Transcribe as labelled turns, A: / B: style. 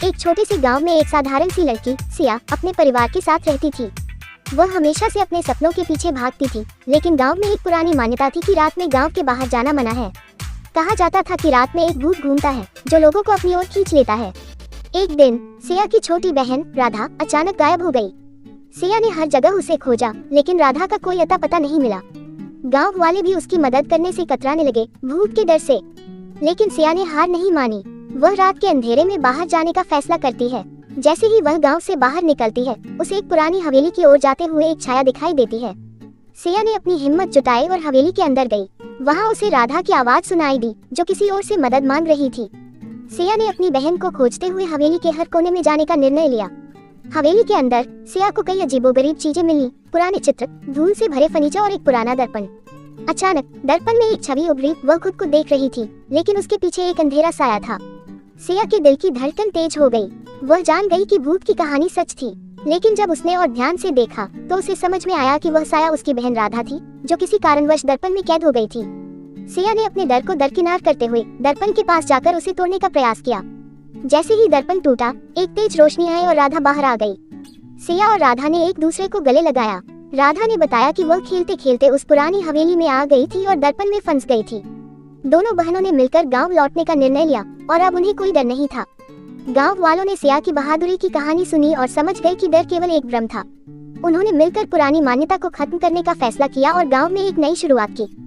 A: एक छोटे से गांव में एक साधारण सी लड़की सिया अपने परिवार के साथ रहती थी। वह हमेशा से अपने सपनों के पीछे भागती थी, लेकिन गांव में एक पुरानी मान्यता थी कि रात में गांव के बाहर जाना मना है। कहा जाता था कि रात में एक भूत घूमता है जो लोगों को अपनी ओर खींच लेता है। एक दिन सिया की छोटी बहन राधा अचानक गायब हो गई। सिया ने हर जगह उसे खोजा, लेकिन राधा का कोई अता पता नहीं मिला। गांव वाले भी उसकी मदद करने से कतराने लगे, भूत के डर से। लेकिन सिया ने हार नहीं मानी। वह रात के अंधेरे में बाहर जाने का फैसला करती है। जैसे ही वह गांव से बाहर निकलती है, उसे एक पुरानी हवेली की ओर जाते हुए एक छाया दिखाई देती है। सिया ने अपनी हिम्मत जुटाई और हवेली के अंदर गई। वहां उसे राधा की आवाज सुनाई दी, जो किसी और से मदद मांग रही थी। सिया ने अपनी बहन को खोजते हुए हवेली के हर कोने में जाने का निर्णय लिया। हवेली के अंदर सिया को कई अजीबोगरीब चीजें मिली, पुराने चित्र, धूल से भरे फर्नीचर और एक पुराना दर्पण। अचानक दर्पण में एक छवि उभरी। वह खुद को देख रही थी, लेकिन उसके पीछे एक अंधेरा साया था। सिया के दिल की धड़कन तेज हो गई। वह जान गई कि भूत की कहानी सच थी। लेकिन जब उसने और ध्यान से देखा तो उसे समझ में आया कि वह साया उसकी बहन राधा थी, जो किसी कारणवश दर्पण में कैद हो गई थी। सिया ने अपने डर को दरकिनार करते हुए दर्पण के पास जाकर उसे तोड़ने का प्रयास किया। जैसे ही दर्पण टूटा, एक तेज रोशनी आई और राधा बाहर आ गई। सिया और राधा ने एक दूसरे को गले लगाया। राधा ने बताया कि वह खेलते खेलते उस पुरानी हवेली में आ गई थी और दर्पण में फंस गई थी। दोनों बहनों ने मिलकर गांव लौटने का निर्णय लिया और अब उन्हें कोई डर नहीं था। गांव वालों ने सिया की बहादुरी की कहानी सुनी और समझ गए कि डर केवल एक भ्रम था। उन्होंने मिलकर पुरानी मान्यता को खत्म करने का फैसला किया और गांव में एक नई शुरुआत की।